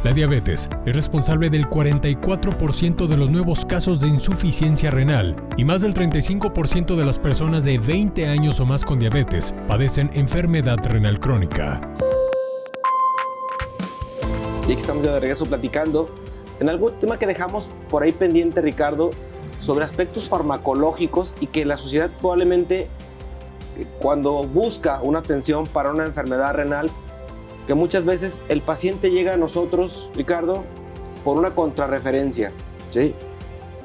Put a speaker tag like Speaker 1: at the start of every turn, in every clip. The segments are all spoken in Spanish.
Speaker 1: La diabetes es responsable del 44% de los nuevos casos de insuficiencia renal y más del 35% de las personas de 20 años o más con diabetes padecen enfermedad renal crónica.
Speaker 2: Y aquí estamos ya de regreso platicando en algún tema que dejamos por ahí pendiente, Ricardo, sobre aspectos farmacológicos y que la sociedad probablemente cuando busca una atención para una enfermedad renal, que muchas veces el paciente llega a nosotros, Ricardo, por una contrarreferencia, ¿sí?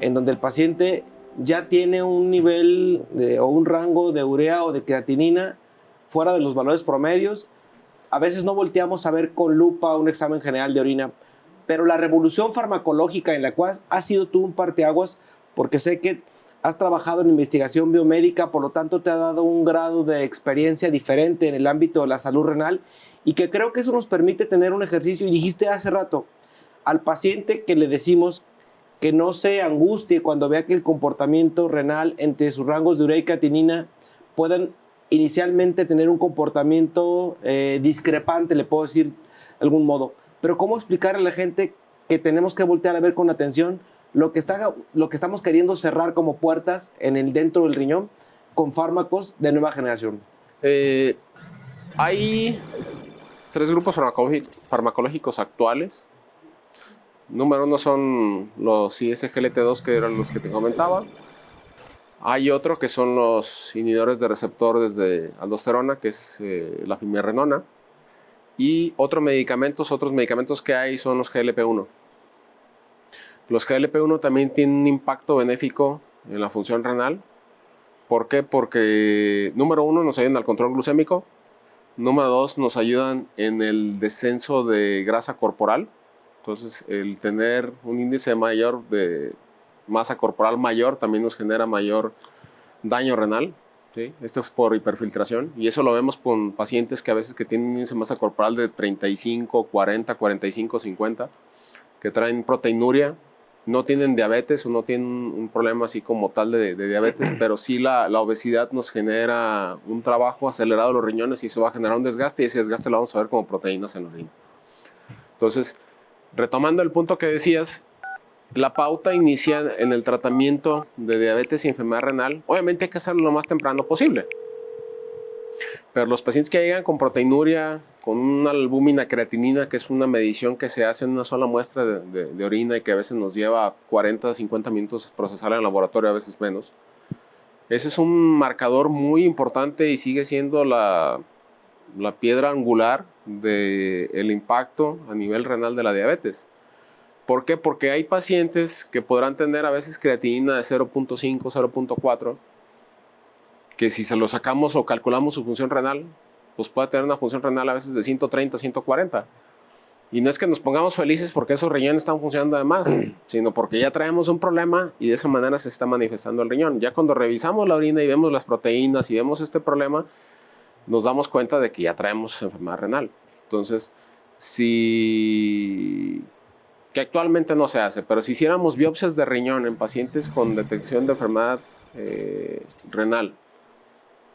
Speaker 2: En donde el paciente ya tiene un nivel o un rango de urea o de creatinina fuera de los valores promedios. A veces no volteamos a ver con lupa un examen general de orina, pero la revolución farmacológica en la cual has sido tú un parteaguas, porque sé que has trabajado en investigación biomédica, por lo tanto te ha dado un grado de experiencia diferente en el ámbito de la salud renal y que creo que eso nos permite tener un ejercicio. Y dijiste hace rato, al paciente que le decimos que no se angustie cuando vea que el comportamiento renal entre sus rangos de urea y creatinina puedan inicialmente tener un comportamiento discrepante, le puedo decir de algún modo. Pero ¿cómo explicarle a la gente que tenemos que voltear a ver con atención lo que estamos queriendo cerrar como puertas dentro del riñón con fármacos de nueva generación?
Speaker 3: Hay 3 grupos farmacológicos actuales. Número 1 son los ISGLT2, que eran los que te comentaba. Hay otro que son los inhibidores de receptores de aldosterona, que es la finerenona. Y otros medicamentos que hay son los GLP-1. Los GLP-1 también tienen un impacto benéfico en la función renal. ¿Por qué? Porque, número 1, nos ayudan al control glucémico. Número 2, nos ayudan en el descenso de grasa corporal. Entonces, el tener un índice mayor de masa corporal mayor también nos genera mayor daño renal. ¿Sí? Esto es por hiperfiltración. Y eso lo vemos con pacientes que a veces que tienen un índice de masa corporal de 35, 40, 45, 50, que traen proteinuria. No tienen diabetes o no tienen un problema así como tal de diabetes, pero sí la obesidad nos genera un trabajo acelerado de los riñones y eso va a generar un desgaste, y ese desgaste lo vamos a ver como proteínas en la orina. Entonces, retomando el punto que decías, la pauta inicia en el tratamiento de diabetes y enfermedad renal. Obviamente hay que hacerlo lo más temprano posible. Pero los pacientes que llegan con proteinuria, con una albúmina creatinina, que es una medición que se hace en una sola muestra de orina y que a veces nos lleva 40 a 50 minutos procesarla en el laboratorio, a veces menos. Ese es un marcador muy importante y sigue siendo la piedra angular del impacto a nivel renal de la diabetes. ¿Por qué? Porque hay pacientes que podrán tener a veces creatinina de 0.5, 0.4, que si se lo sacamos o calculamos su función renal, pues puede tener una función renal a veces de 130, 140. Y no es que nos pongamos felices porque esos riñones están funcionando de más, sino porque ya traemos un problema y de esa manera se está manifestando el riñón. Ya cuando revisamos la orina y vemos las proteínas y vemos este problema, nos damos cuenta de que ya traemos enfermedad renal. Entonces, que actualmente no se hace, pero si hiciéramos biopsias de riñón en pacientes con detección de enfermedad renal,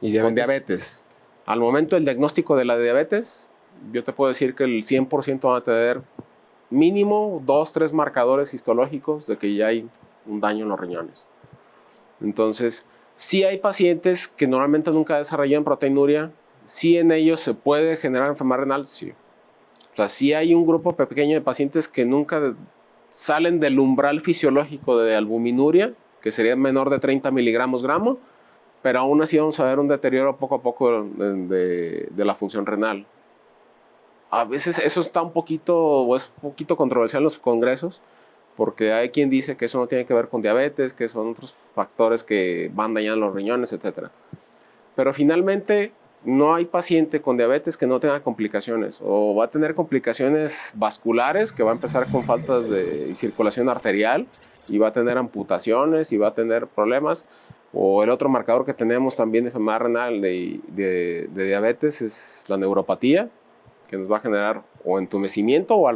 Speaker 3: ¿y con diabetes? Al momento del diagnóstico de la diabetes, yo te puedo decir que el 100% van a tener mínimo 2, 3 marcadores histológicos de que ya hay un daño en los riñones. Entonces, sí hay pacientes que normalmente nunca desarrollan proteinuria, sí en ellos se puede generar enfermedad renal, sí. O sea, sí hay un grupo pequeño de pacientes que nunca salen del umbral fisiológico de albuminuria, que sería menor de 30 miligramos gramo, pero aún así vamos a ver un deterioro poco a poco de la función renal. A veces eso está un poquito controversial en los congresos, porque hay quien dice que eso no tiene que ver con diabetes, que son otros factores que van dañando los riñones, etc. Pero finalmente no hay paciente con diabetes que no tenga complicaciones, o va a tener complicaciones vasculares, que va a empezar con faltas de circulación arterial, y va a tener amputaciones, y va a tener problemas. O el otro marcador que tenemos también de enfermedad renal de diabetes es la neuropatía, que nos va a generar o entumecimiento o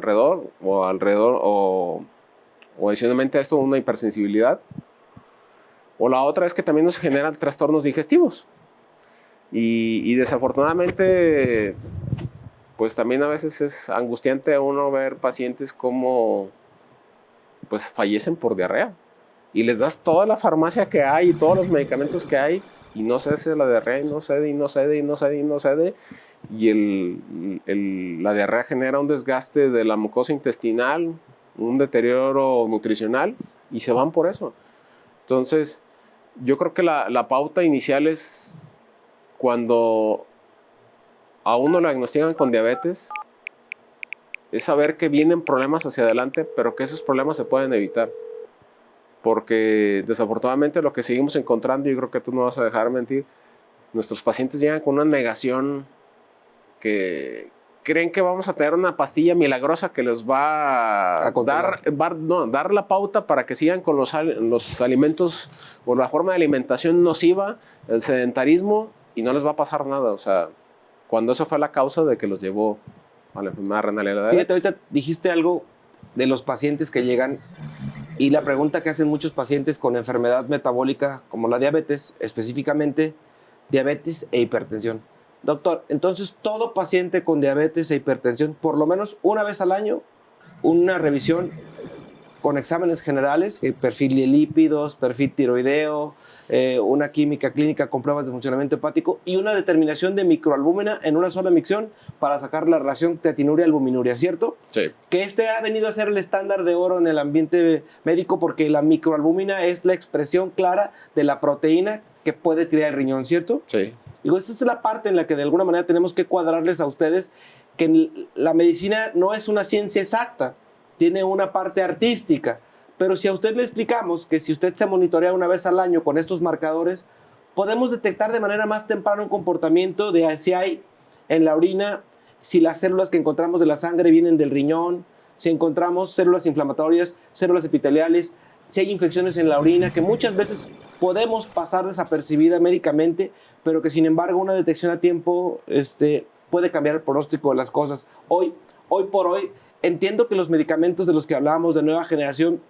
Speaker 3: adicionalmente a esto una hipersensibilidad. O la otra es que también nos generan trastornos digestivos. Y desafortunadamente, pues también a veces es angustiante a uno ver pacientes como pues fallecen por diarrea. Y les das toda la farmacia que hay y todos los medicamentos que hay y no cede la diarrea y no cede y no cede y no cede y no cede. Y la diarrea genera un desgaste de la mucosa intestinal, un deterioro nutricional y se van por eso. Entonces, yo creo que la pauta inicial es cuando a uno lo diagnostican con diabetes, es saber que vienen problemas hacia adelante, pero que esos problemas se pueden evitar. Porque desafortunadamente lo que seguimos encontrando, y yo creo que tú no vas a dejar mentir, nuestros pacientes llegan con una negación que creen que vamos a tener una pastilla milagrosa que les va a dar la pauta para que sigan con los alimentos o la forma de alimentación nociva, el sedentarismo, y no les va a pasar nada. O sea, cuando eso fue la causa de que los llevó a la enfermedad renal y a la diabetes.
Speaker 2: Fíjate, ahorita dijiste algo de los pacientes que llegan y la pregunta que hacen muchos pacientes con enfermedad metabólica como la diabetes, específicamente diabetes e hipertensión. Doctor, entonces todo paciente con diabetes e hipertensión, por lo menos una vez al año, una revisión con exámenes generales, perfil de lípidos, perfil tiroideo, una química clínica con pruebas de funcionamiento hepático y una determinación de microalbúmina en una sola micción para sacar la relación creatinuria-albuminuria, ¿cierto?
Speaker 3: Sí.
Speaker 2: Que ha venido a ser el estándar de oro en el ambiente médico porque la microalbúmina es la expresión clara de la proteína que puede tirar el riñón, ¿cierto?
Speaker 3: Sí.
Speaker 2: Digo, esa es la parte en la que de alguna manera tenemos que cuadrarles a ustedes que la medicina no es una ciencia exacta, tiene una parte artística, pero si a usted le explicamos que si usted se monitorea una vez al año con estos marcadores, podemos detectar de manera más temprana un comportamiento de si hay en la orina, si las células que encontramos de la sangre vienen del riñón, si encontramos células inflamatorias, células epiteliales, si hay infecciones en la orina, que muchas veces podemos pasar desapercibida médicamente, pero que sin embargo una detección a tiempo puede cambiar el pronóstico de las cosas. Hoy por hoy, entiendo que los medicamentos de los que hablábamos de nueva generación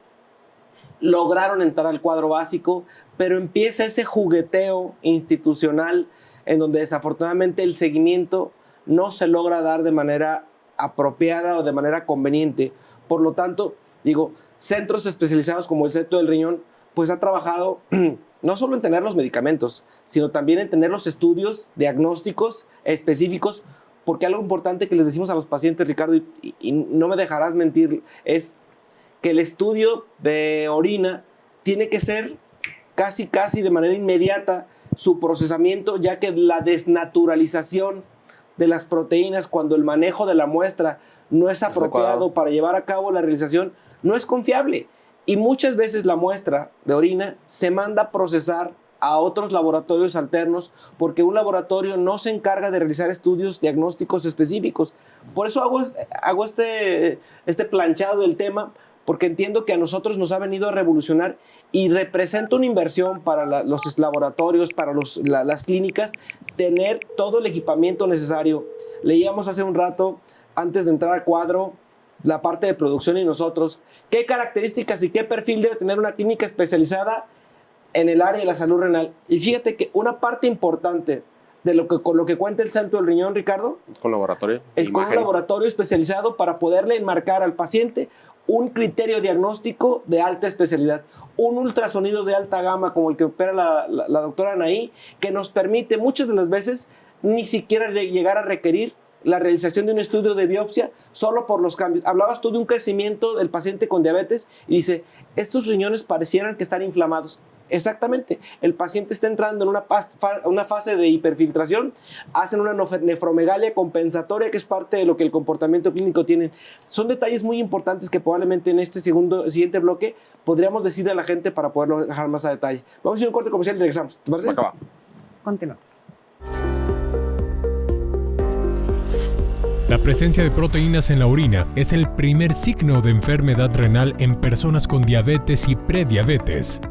Speaker 2: lograron entrar al cuadro básico, pero empieza ese jugueteo institucional en donde desafortunadamente el seguimiento no se logra dar de manera apropiada o de manera conveniente. Por lo tanto, centros especializados como el Centro del Riñón, pues ha trabajado no solo en tener los medicamentos, sino también en tener los estudios diagnósticos específicos, porque algo importante que les decimos a los pacientes, Ricardo, y no me dejarás mentir, es que el estudio de orina tiene que ser casi de manera inmediata su procesamiento, ya que la desnaturalización de las proteínas cuando el manejo de la muestra no es apropiado para llevar a cabo la realización, no es confiable. Y muchas veces la muestra de orina se manda a procesar a otros laboratorios alternos porque un laboratorio no se encarga de realizar estudios diagnósticos específicos. Por eso hago este planchado del tema, porque entiendo que a nosotros nos ha venido a revolucionar y representa una inversión para los laboratorios, para las clínicas, tener todo el equipamiento necesario. Leíamos hace un rato, antes de entrar al cuadro, la parte de producción y nosotros, qué características y qué perfil debe tener una clínica especializada en el área de la salud renal. Y fíjate que una parte importante de con lo que cuenta el Centro del Riñón, Ricardo,
Speaker 3: con laboratorio,
Speaker 2: es con un laboratorio especializado para poderle enmarcar al paciente un criterio diagnóstico de alta especialidad, un ultrasonido de alta gama como el que opera la doctora Anaí, que nos permite muchas de las veces ni siquiera llegar a requerir la realización de un estudio de biopsia solo por los cambios. Hablabas tú de un crecimiento del paciente con diabetes y dice, estos riñones parecieran que están inflamados. Exactamente, el paciente está entrando en una fase de hiperfiltración, hacen una nefromegalia compensatoria que es parte de lo que el comportamiento clínico tiene. Son detalles muy importantes que probablemente en este siguiente bloque podríamos decirle a la gente para poderlo dejar más a detalle. Vamos a ir a un corte comercial y regresamos. ¿Te parece?
Speaker 3: Acaba.
Speaker 4: Continuamos.
Speaker 1: La presencia de proteínas en la orina es el primer signo de enfermedad renal en personas con diabetes y prediabetes.